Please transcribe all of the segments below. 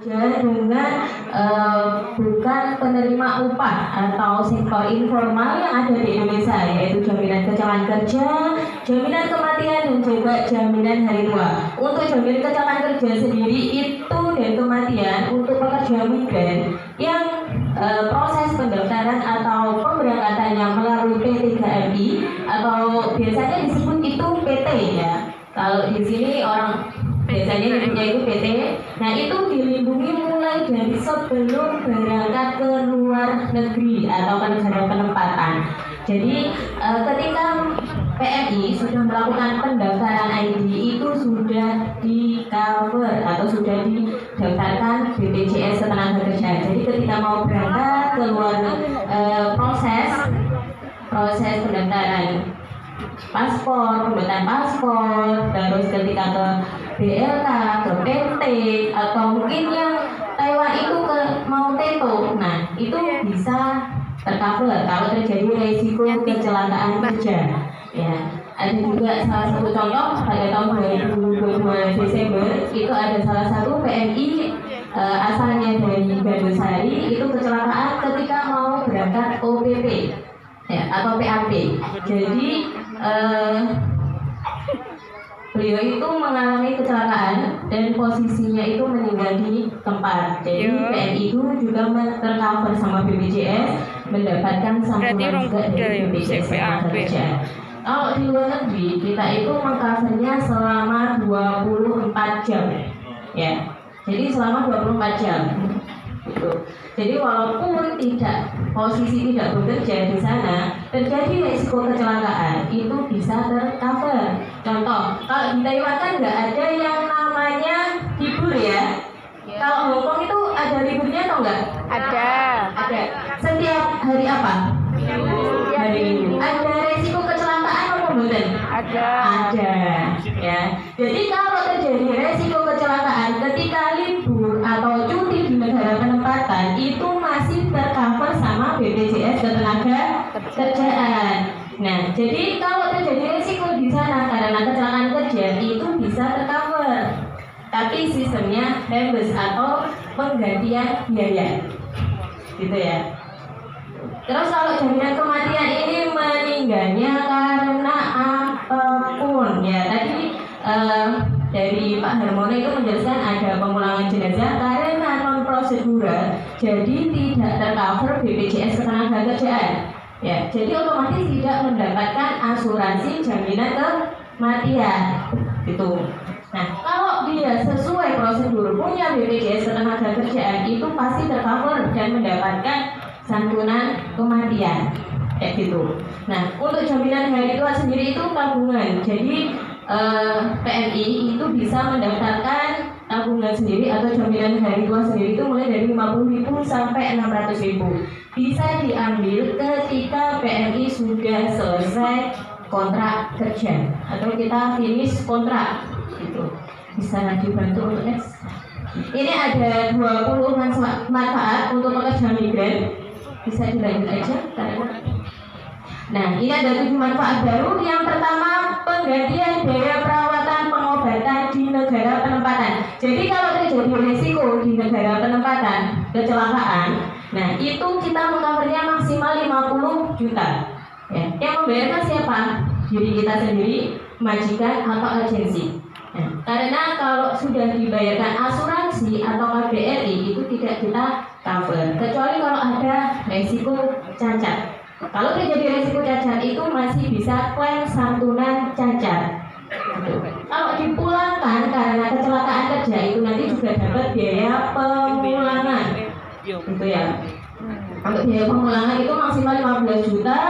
dengan bukan penerima upah atau sektor informal yang ada di Indonesia, yaitu jaminan kecelakaan kerja, jaminan kematian, dan juga jaminan hari tua. Untuk jaminan kecelakaan kerja sendiri itu dan kematian untuk pekerja migran yang proses pendaftaran atau pemberangkatannya melalui P3MI atau biasanya disebut itu PT ya. Kalau di sini orang biasanya nyebutnya itu PT. Nah, itu dilindungi mulai dari sebelum berangkat ke luar negeri atau ke negara penempatan. Jadi ketika PMI sudah melakukan pendaftaran ID itu sudah di cover atau sudah didaftarkan BPJS Ketenagakerjaan. Jadi ketika mau berangkat ke luar proses pendaftaran paspor, pembuatan paspor, terus ketika ke BLK, ke PT, atau mungkin yang Taiwan itu ke mau TETO, nah itu bisa tercover kalau terjadi resiko kecelakaan kerja. Ya, ada juga salah satu contoh pada tahun 2022 Desember itu ada salah satu PMI asalnya dari Gandusari itu kecelakaan ketika mau berangkat OPP ya, atau PAP. Jadi beliau itu mengalami kecelakaan dan posisinya itu meninggal di tempat. Jadi PMI itu juga tercover sama BPJS, mendapatkan santunan juga dari BPJS Ketenagakerjaan. Kalau di luar negeri kita itu mengcovernya selama 24 jam ya. Jadi selama 24 jam gitu. Jadi walaupun posisi tidak bekerja di sana, terjadi risiko kecelakaan itu bisa tercover. Contoh, kalau di Taiwan kan nggak ada yang namanya libur ya. Kalau Hongkong itu ada liburnya atau enggak? Ada. Ada. Setiap hari apa? Hari Minggu. Ada risiko kecelakaan atau bukan? Ada. Ada. Ya. Jadi kalau terjadi risiko kecelakaan ketika libur atau cuti di negara penempatan itu masih tercover sama BPJS Ketenagakerjaan. Nah, jadi kalau terjadi risiko di sana karena kecelakaan kerja itu bisa tercover. Tapi sistemnya reimburse atau penggantian biaya. Gitu ya. Terus kalau jaminan kematian ini meninggalnya karena apapun ya, tadi dari Pak Harmono itu menjelaskan ada pemulangan jenazah karena non prosedural, jadi tidak tercover BPJS Ketenagakerjaan. Ya, jadi otomatis tidak mendapatkan asuransi jaminan kematian gitu. Nah, kalau dia sesuai prosedur punya BPJS Ketenagakerjaan itu pasti tercover dan mendapatkan santunan kematian kayak gitu. Nah, untuk jaminan hari tua sendiri itu tabungan. Jadi PMI itu bisa mendaftarkan tabungan sendiri atau jaminan hari tua sendiri itu mulai dari 50.000 sampai 600.000. Bisa diambil ketika PMI sudah selesai kontrak kerja atau kita finish kontrak gitu. Bisa dibantu untuk next. Ini ada 20 manfaat untuk pekerja migran. Bisa dilanjut aja karena. Nah, ini ada 7 manfaat baru. Yang pertama, penggantian biaya perawatan pengobatan di negara penempatan. Jadi kalau terjadi risiko di negara penempatan kecelakaan, nah itu kita mengcovernya maksimal 50 juta. Ya, yang membayarkan siapa? Diri kita sendiri, majikan atau agensi. Nah, karena kalau sudah dibayarkan asuransi atau KBRI itu tidak kita cover, kecuali kalau ada resiko cacat. Kalau terjadi resiko cacat itu masih bisa klaim santunan cacat. Kalau dipulangkan karena kecelakaan kerja itu nanti juga dapat biaya pemulangan. Gitu ya. Untuk biaya pemulangan itu maksimal 15 juta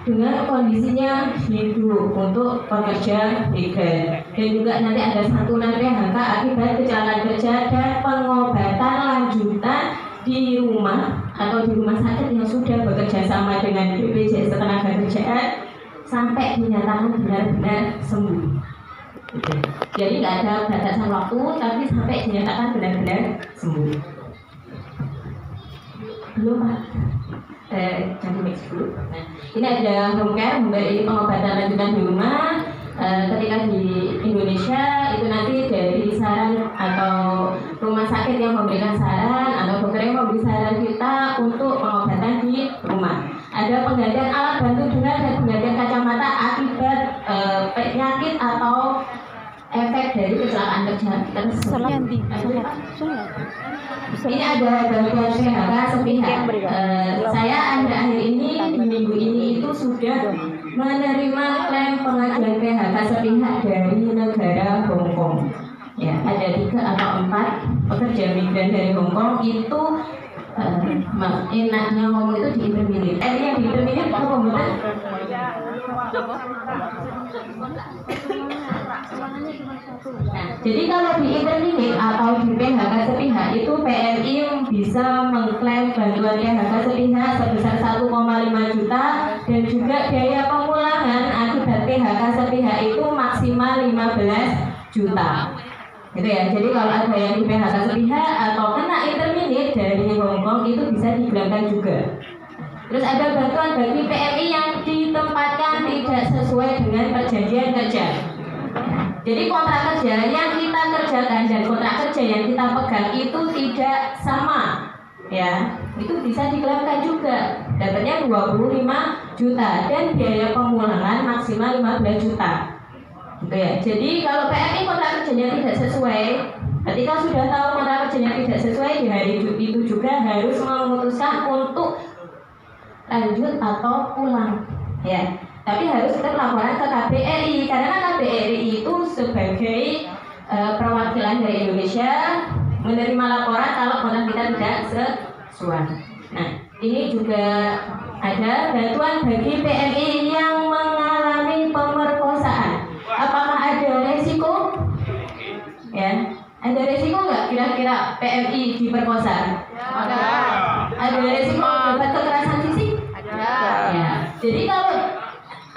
dengan kondisinya hidup untuk pekerja migran. Dan juga nanti ada santunan PHK akibat kecelakaan kerja dan pengobatan lanjutan di rumah atau di rumah sakit yang sudah bekerja sama dengan BPJS Ketenagakerjaan sampai dinyatakan benar-benar sembuh. Jadi nggak ada batasan waktu, tapi sampai dinyatakan benar-benar sembuh. Belum Pak? Jangan mix dulu. Nah, ini ada home care, memberi pengobatan lanjutan di rumah. ketika di Indonesia itu nanti dari saran atau rumah sakit yang memberikan saran atau dokter yang memberi saran kita untuk pengobatan di rumah. Ada penggantian alat bantu dengar dan penggantian kacamata akibat penyakit atau efek dari kecelakaan kerja tersebut. Ini ada bantuan PHK sepihak. Saya akhir-akhir ini di minggu ini itu sudah menerima klaim pengajuan PHK sepihak dari negara Hong Kong. Ya, ada 3 atau 4 pekerja migran dari Hong Kong itu enaknya ngomong itu diinterminate. Yang diinterminate apa betul? Nah, jadi kalau di interminate atau di PHK sepihak itu PMI bisa mengklaim bantuan PHK sepihak sebesar 1,5 juta dan juga biaya pemulangan akibat PHK sepihak itu maksimal 15 juta. Gitu ya. Jadi kalau ada yang di PHK sepihak atau kena interminate dari Hong Kong itu bisa digelangkan juga. Terus ada bantuan bagi PMI yang ditempatkan tidak sesuai dengan perjanjian kerja. Jadi kontrak kerja yang kita kerjakan dan kontrak kerja yang kita pegang itu tidak sama, ya. Itu bisa digelangkan juga. Dapatnya 25 juta dan biaya pemulangan maksimal 15 juta. Gitu ya. Jadi kalau PMI kontrak kerjanya tidak sesuai, ketika sudah tahu kontrak kerjanya tidak sesuai di hari itu juga harus memutuskan untuk lanjut atau pulang, ya. Tapi harus tetap laporan ke KBRI karena KBRI itu sebagai perwakilan dari Indonesia menerima laporan kalau kontrak kita tidak sesuai. Nah, ini juga ada bantuan bagi PMI yang mengalami pemerkosaan. Apakah ada resiko? Ya, ada resiko nggak kira-kira PMI diperkosa? Ada. Ada resiko dapat kekerasan fisik? Ya. Jadi kalau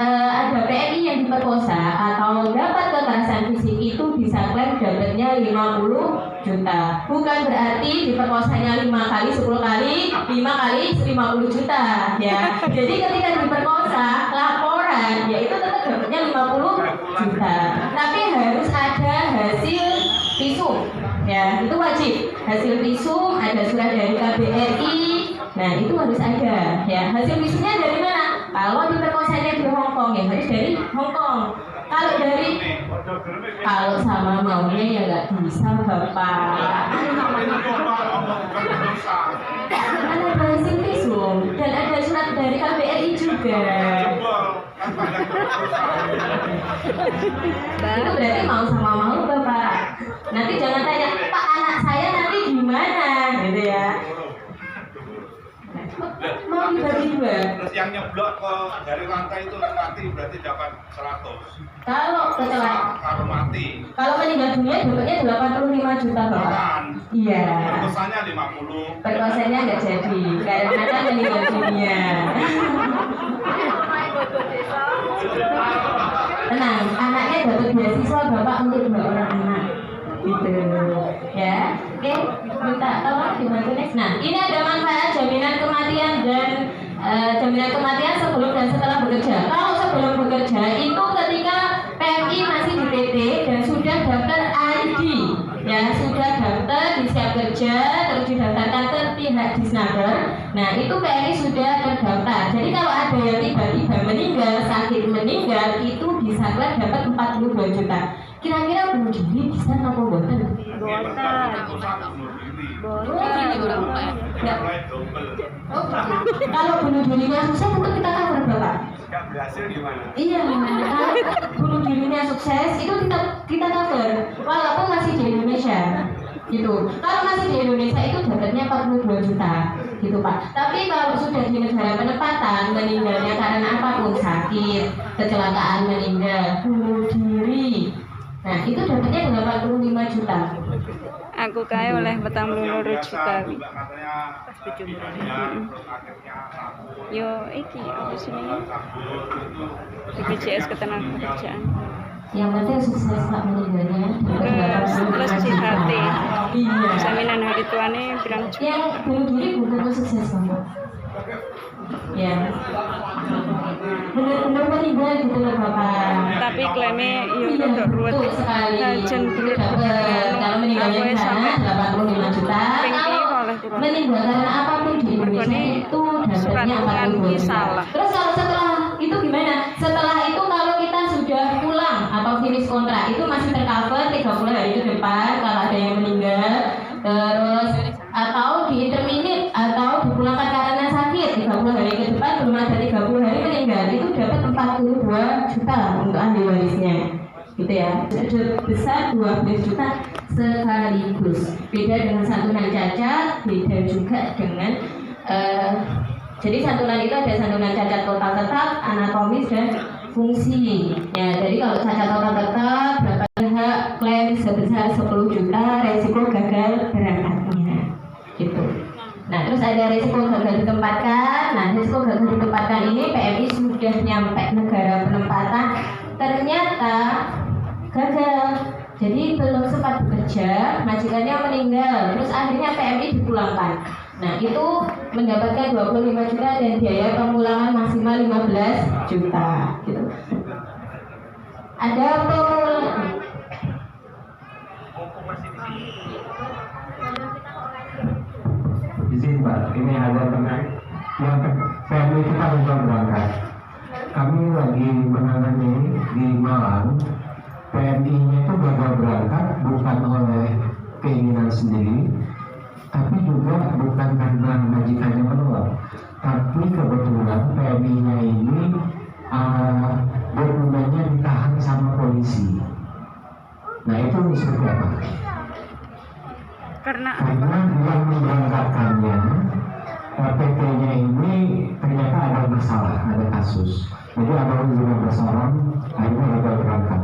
ada PMI yang diperkosa atau dapat kekerasan fisik itu bisa klaim dapatnya 50 juta. Bukan berarti diperkosanya 5 kali, 10 kali, 5 kali 50 juta, ya. Jadi ketika diperkosa laporan yaitu tetap dapatnya 50 juta. Tapi harus ada hasil visum, ya. Itu wajib. Hasil visum, ada surat dari KBRI. Nah, itu harus ada, ya. Hasil visumnya dari mana? Kalau diperkosanya di Hong Kong ya harus dari Hong Kong. Kalau sama maunya ya nggak bisa, Bapak. Ada hasil visum dan ada surat dari KBRI juga. Itu berarti mau sama mau, Bapak. Nanti jangan tanya, Pak, anak saya nanti gimana, gitu ya. Mau dibagi 2. Terus yang nyeblok ke dari lantai itu nanti berarti dapat 100. Kalau kecelakaan, Kalau mati. kalau meninggal dunia dapatnya 85 juta, Bapak. Iya. Perkosanya 50. Perkosanya nggak jadi karena kan meninggal dunia. Tenang, anaknya dapat beasiswa Bapak untuk 2 orang anak. Gitu. Ya. Oke, minta tolong dibantu next. Nah, ini ada manfaat jaminan kematian dan jaminan kematian sebelum dan setelah bekerja. Kalau sebelum bekerja itu ketika PMI masih di PT dan sudah daftar ID, ya sudah daftar di siap kerja, terus didaftarkan ke pihak Disnaker. Nah, itu PMI sudah terdaftar. Jadi kalau ada yang tiba-tiba meninggal, sakit meninggal, itu bisa klaim dapat 42 juta. Kira-kira bunuh diri bisa atau boten? Kalau bunuh dirinya sukses tentu kita cover, Bapak. Nggak berhasil gimana? Iya, kalau bunuh dirinya sukses itu kita cover walaupun masih di Indonesia. Gitu. Kalau masih di Indonesia itu dapatnya 42 juta, gitu Pak. Tapi kalau sudah di negara penempatan, meninggalnya karena apapun, sakit, kecelakaan, meninggal, bunuh diri, nah itu dapatnya 85 juta. Aku kaya oleh 42 juta. Yo iki apa sih ini? BPJS Ketenagakerjaan. Yang penting sukses Pak meninggalnya. Terus CHT. Iya. Jaminan hari tuane bilang Yang bunuh diri bukan sukses Bapak. Ya, benar-benar meninggal gitu loh Bapak. Tapi klaimnya yo Iya, rada ruwet. betul sekali. Jen Itu dapat kalau meninggalnya di sana 85 juta. Ping Kalau oleh kurang. meninggal karena apapun di Indonesia Mergone itu surat dapatnya tuntutan 42 ini juta. salah. Terus kalau setelah itu gimana? Setelah itu kalau kita sudah pulang atau finish kontrak itu masih tercover 30 hari ke depan kalau ada yang meninggal. Terus atau di interminate atau dipulangkan karena sakit 30 hari ke depan belum ada 30 hari meninggal itu dapat 42 juta untuk ahli warisnya gitu ya. Besar 12 juta sekaligus. Beda dengan santunan cacat, beda juga dengan jadi santunan itu ada santunan cacat total tetap, anatomis dan fungsi. Ya, jadi kalau cacat total tetap berapa hak klaim sebesar 10 juta, resiko gagal berangkatnya. Gitu. Nah, terus ada resiko gagal ditempatkan. Nah, resiko gagal ditempatkan ini PMI sudah nyampe negara penempatan, ternyata gagal. Jadi belum sempat bekerja, majikannya meninggal, terus akhirnya PMI dipulangkan. Nah, itu mendapatkan 25 juta dan biaya pemulangan maksimal 15 juta gitu. Ada pemulangan izin Pak, ini ada menarik yang family kita juga berangkat. Kami lagi menangani di Malang, PMI-nya itu gagal berangkat bukan oleh keinginan sendiri, tapi juga bukan karena majikannya menolak, tapi kebetulan PMI-nya ini dokumennya ditahan sama polisi. Nah itu seperti apa? Karena Yang memberangkatkannya PT-nya ini ternyata ada masalah, ada kasus. Jadi ada hubungan bersalah, akhirnya gagal berangkat.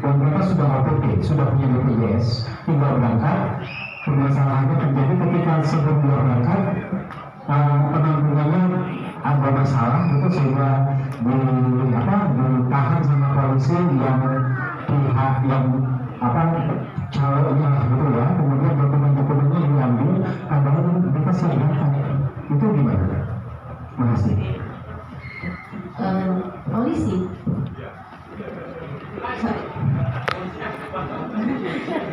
Dan mereka sudah OTP, sudah punya BPJS, tinggal berangkat. Permasalahannya terjadi ketika sebelum berangkat, penanggungannya ada masalah, itu sehingga ditahan sama polisi yang pihak yang calonnya gitu ya, kemudian dokumen-dokumennya diambil, padahal mereka siap berangkat. Itu gimana? Makasih. polisi.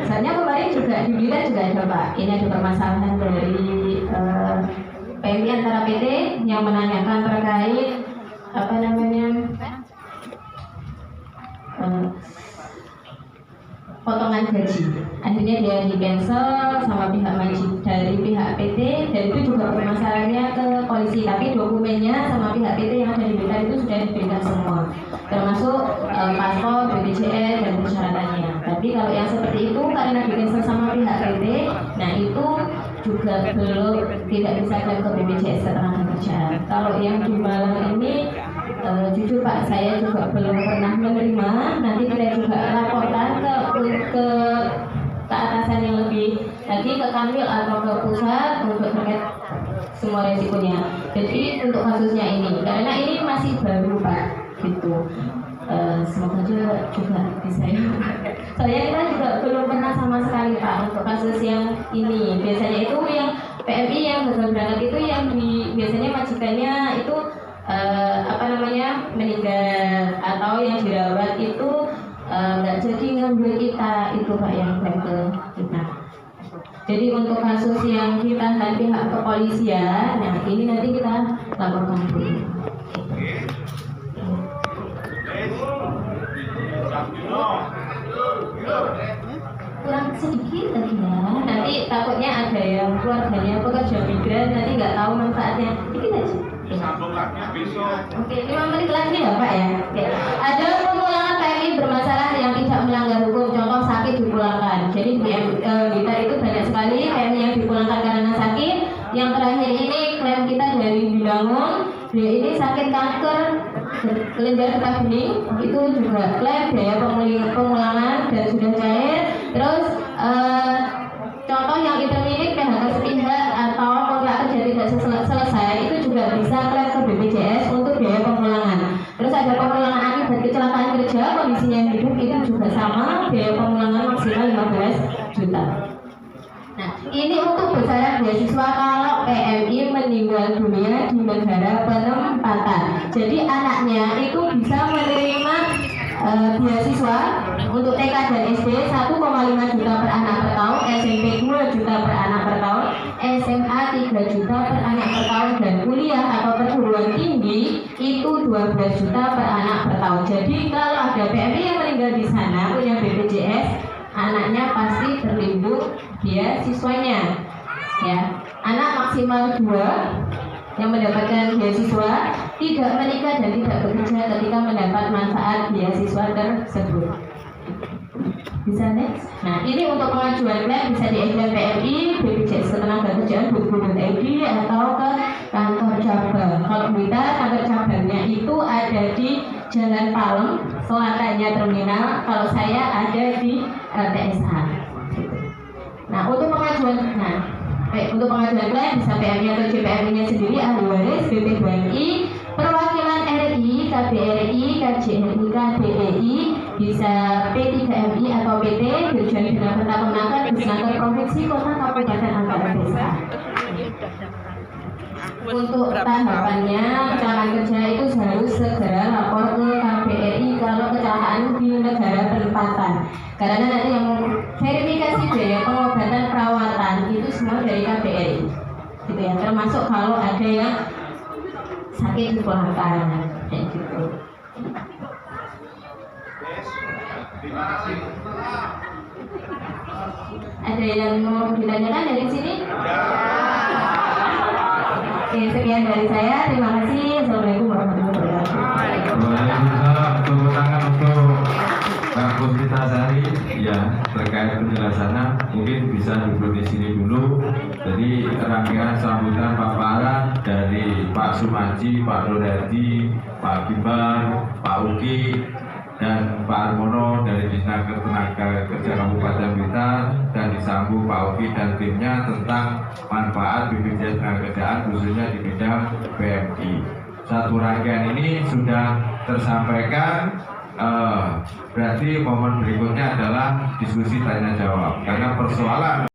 Soalnya kemarin juga di berita juga ada Pak, ini ada permasalahan dari PMI antara PT yang menanyakan terkait apa namanya potongan gaji. Akhirnya dia di cancel sama pihak majid dari pihak PT dan itu juga permasalahannya ke polisi. Tapi dokumennya sama pihak PT yang ada di berita itu sudah diberikan semua, termasuk paspor, BPJS dan persyaratannya. Tapi kalau yang seperti itu karena di cancel sama pihak PT, nah itu juga belum tidak bisa klaim ke BPJS ketenagakerjaan. Kalau yang di Malang ini jujur Pak, saya juga belum pernah menerima. Nanti kita juga laporkan ke atasan yang lebih lagi ke Kanwil atau ke pusat untuk terkait semua resikonya. Jadi untuk kasusnya ini, karena ini masih baru Pak, gitu. Semoga juga bisa. Soalnya kita juga belum pernah sama sekali Pak untuk kasus yang ini. Biasanya itu yang PMI yang gagal berangkat itu yang biasanya majikannya itu meninggal atau yang dirawat itu nggak jadi ngambil kita itu Pak yang klaim ke kita. Jadi untuk kasus yang ditahan pihak kepolisian, nah ini nanti kita laporkan dulu. Kurang sedikit tadi ya. Nanti takutnya ada yang keluarganya pekerja migran nanti nggak tahu manfaatnya. Dikit aja. Sambung lagi besok. Oke, 5 menit lagi ya Pak ya. Oke. Ada pemulangan PMI bermasalah yang tidak melanggar hukum, contoh sakit dipulangkan. Jadi di kita itu banyak sekali PMI yang dipulangkan karena sakit. Yang terakhir ini klaim kita dari Bilangun, dia ini sakit kanker kelenjar getah bening, itu juga klaim biaya pemulangan dan sudah cair. Terus contoh yang interminate PHK sepihak atau kontrak kerja tidak selesai itu juga bisa klaim ke BPJS untuk biaya pemulangan. Terus ada pemulangan akibat kecelakaan kerja kondisinya hidup itu juga sama, biaya pemulangan maksimal 15 juta. Nah, ini untuk besaran beasiswa kalau PMI meninggal dunia di negara penempatan. Jadi anaknya itu bisa menerima beasiswa untuk TK dan SD 1,5 juta per anak per tahun, SMP 2 juta per anak per tahun, SMA 3 juta per anak per tahun, dan kuliah atau perguruan tinggi itu 12 juta per anak per tahun. Jadi kalau ada PMI yang meninggal di sana punya BPJS, anaknya pasti terlindung beasiswanya. Ya, anak maksimal 2 yang mendapatkan beasiswa tidak menikah dan tidak bekerja ketika mendapat manfaat beasiswa tersebut. Bisa next. Nah, ini untuk pengajuan klaim bisa di hotline PMI, BPJS Ketenagakerjaan, .go.id atau ke kantor cabang. Kalau kita kantor cabangnya itu ada di Jalan Palem, selatannya terminal. Kalau saya ada di TSA. Nah, untuk pengajuan klaim bisa PMI atau JPMI-nya sendiri, ahli waris, BP2MI, perwakilan RI, KBRI, KJRI, KBEI, bisa P3MI atau PT, tujuan bina penaker, Disnaker provinsi, kota, kabupaten, antar desa. Untuk tahapannya, kecelakaan kerja itu harus segera lapor ke KBRI kalau kecelakaan di negara penempatan. Karena nanti yang verifikasi biaya pengobatan perawatan itu semua dari KBRI, gitu ya. Termasuk kalau ada yang sakit di pelanggaran, kayak gitu. Terima kasih. Ada yang mau ditanyakan dari sini? Oke, sekian dari saya. Terima kasih. Assalamualaikum warahmatullahi wabarakatuh. Waalaikumsalam. Tepuk tangan untuk Puspita Sari ya, terkait penjelasannya mungkin bisa duduk di sini dulu. Jadi rangkaian sambutan paparan dari Pak Sumaji, Pak Nurhadi, Pak Gimbar, Pak Uki, dan Pak Armono dari Disnaker Tenaga Kerja Kabupaten Blitar, dan disambung Pak Uki dan timnya tentang manfaat BPJS Ketenagakerjaan khususnya di bidang PMI. Satu rangkaian ini sudah tersampaikan. Berarti momen berikutnya adalah diskusi tanya jawab, karena persoalan